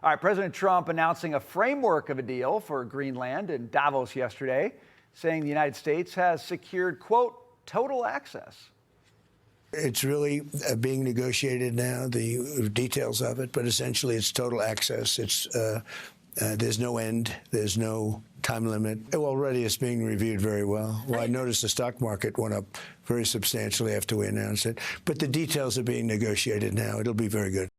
All right, President Trump announcing a framework of a deal for Greenland in Davos yesterday, saying the United States has secured, quote, total access. It's really being negotiated now, the details of it, but essentially it's total access. There's no end. There's no time limit. Already it's being reviewed very well. Well, I noticed the stock market went up very substantially after we announced it. But the details are being negotiated now. It'll be very good.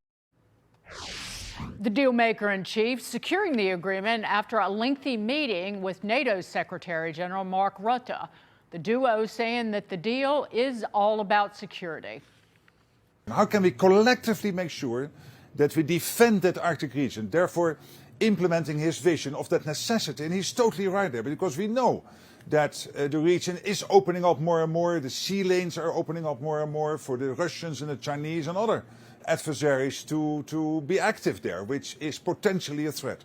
The deal-maker-in-chief securing the agreement after a lengthy meeting with NATO's Secretary General Mark Rutte. The duo saying that the deal is all about security. How can we collectively make sure that we defend that Arctic region, therefore implementing his vision of that necessity? And he's totally right there, because we know that the region is opening up more and more. The sea lanes are opening up more and more for the Russians and the Chinese and other adversaries to be active there, which is potentially a threat.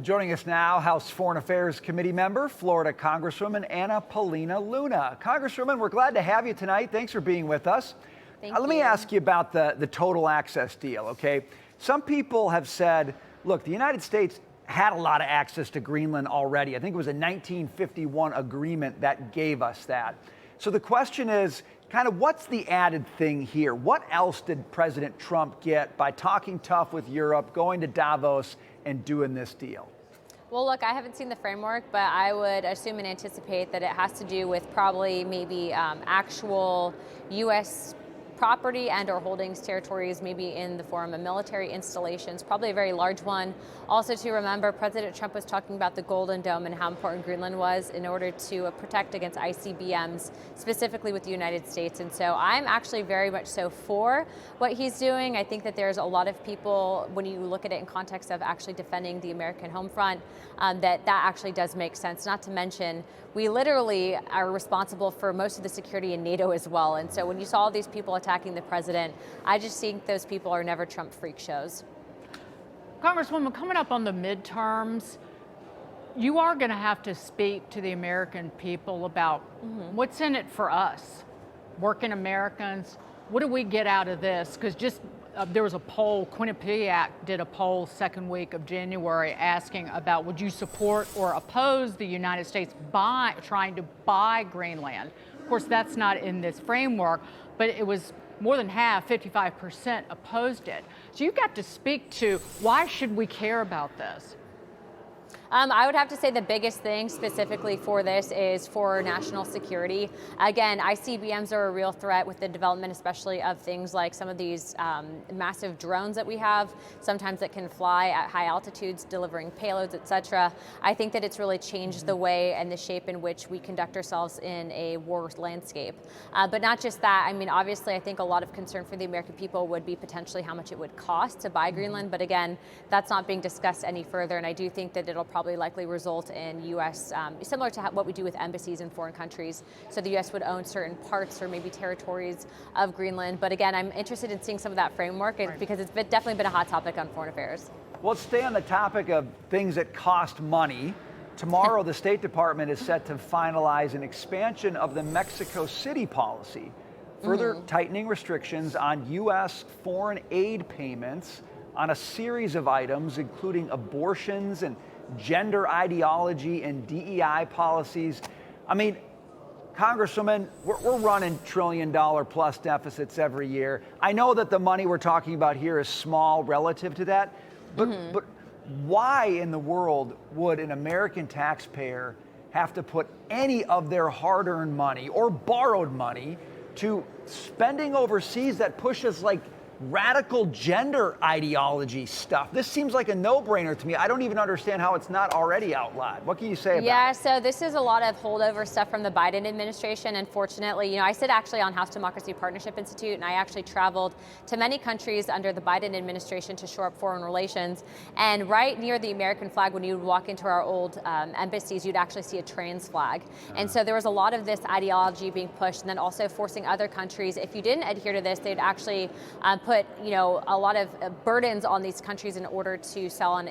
Joining us now, House Foreign Affairs Committee member, Florida Congresswoman Anna Paulina Luna. Congresswoman, we're glad to have you tonight. Thanks for being with us. Thank you. Let me ask you about the total access deal, okay? Some people have said, look, the United States had a lot of access to Greenland already. I think it was a 1951 agreement that gave us that. So the question is, kind of what's the added thing here? What else did President Trump get by talking tough with Europe, going to Davos, and doing this deal? Well, look, I haven't seen the framework, but I would assume and anticipate that it has to do with probably maybe actual U.S. property and or holdings territories, maybe in the form of military installations, probably a very large one. Also to remember, President Trump was talking about the Golden Dome and how important Greenland was in order to protect against ICBMs, specifically with the United States. And so I'm actually very much so for what he's doing. I think that there's a lot of people, when you look at it in context of actually defending the American home front, that actually does make sense. Not to mention, we literally are responsible for most of the security in NATO as well. And so when you saw all these people attacking the president, I just think those people are never Trump freak shows. Congresswoman, coming up on the midterms, you are going to have to speak to the American people about what's in it for us, working Americans. What do we get out of this? Because just there was a poll, Quinnipiac did a poll second week of January asking about would you support or oppose the United States trying to buy Greenland. Of course, that's not in this framework, but it was more than half, 55%, opposed it. So you've got to speak to why should we care about this? I would have to say the biggest thing specifically for this is for national security. Again, ICBMs are a real threat with the development, especially of things like some of these massive drones that we have, sometimes that can fly at high altitudes, delivering payloads, etc. I think that it's really changed the way and the shape in which we conduct ourselves in a war landscape. But not just that, I mean, obviously, I think a lot of concern for the American people would be potentially how much it would cost to buy Greenland. But again, that's not being discussed any further. And I do think that it'll probably likely result in U.S., similar to what we do with embassies in foreign countries. So the U.S. would own certain parts or maybe territories of Greenland. But again, I'm interested in seeing some of that framework because it's definitely been a hot topic on foreign affairs. Well, let's stay on the topic of things that cost money. Tomorrow, the State Department is set to finalize an expansion of the Mexico City policy, further tightening restrictions on U.S. foreign aid payments on a series of items, including abortions and gender ideology and DEI policies. I mean, Congresswoman, we're running $1 trillion plus deficits every year. I know that the money we're talking about here is small relative to that, but why in the world would an American taxpayer have to put any of their hard-earned money or borrowed money to spending overseas that pushes like radical gender ideology stuff? This seems like a no-brainer to me. I don't even understand how it's not already outlawed. What can you say about it? Yeah, so this is a lot of holdover stuff from the Biden administration. Unfortunately, you know, I sit actually on House Democracy Partnership Institute, and I actually traveled to many countries under the Biden administration to shore up foreign relations. And right near the American flag, when you would walk into our old embassies, you'd actually see a trans flag. And so there was a lot of this ideology being pushed, and then also forcing other countries, if you didn't adhere to this, they'd actually put a lot of burdens on these countries in order to sell on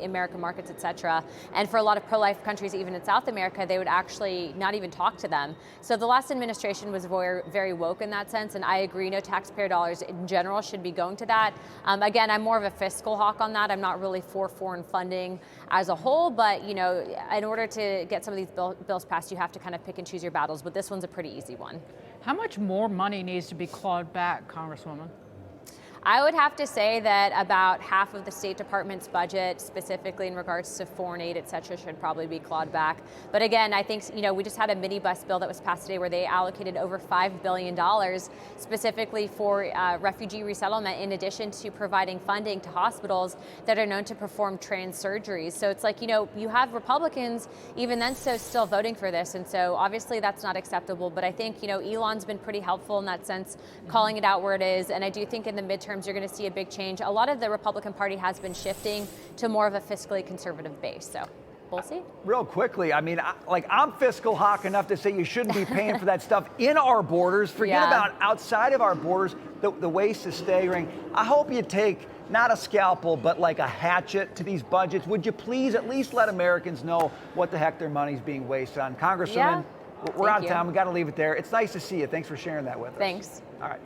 American markets, et cetera. And for a lot of pro-life countries, even in South America, they would actually not even talk to them. So the last administration was very, very woke in that sense, and I agree, no taxpayer dollars in general should be going to that. Again, I'm more of a fiscal hawk on that. I'm not really for foreign funding as a whole, but in order to get some of these bills passed, you have to kind of pick and choose your battles, but this one's a pretty easy one. How much more money needs to be clawed back, Congresswoman? I would have to say that about half of the State Department's budget, specifically in regards to foreign aid, et cetera, should probably be clawed back. But again, I think, we just had a minibus bill that was passed today where they allocated over $5 billion specifically for refugee resettlement, in addition to providing funding to hospitals that are known to perform trans surgeries. So it's like, you have Republicans, even then, still voting for this. And so obviously that's not acceptable. But I think, Elon's been pretty helpful in that sense, calling it out where it is. And I do think in the midterm, you're going to see a big change. A lot of the Republican Party has been shifting to more of a fiscally conservative base. So we'll see. Real quickly, I'm fiscal hawk enough to say you shouldn't be paying for that stuff in our borders. Forget about outside of our borders. The waste is staggering. I hope you take not a scalpel, but like a hatchet to these budgets. Would you please at least let Americans know what the heck their money's being wasted on? Congresswoman, we're out of time. We got to leave it there. It's nice to see you. Thanks for sharing that with us. Thanks. All right.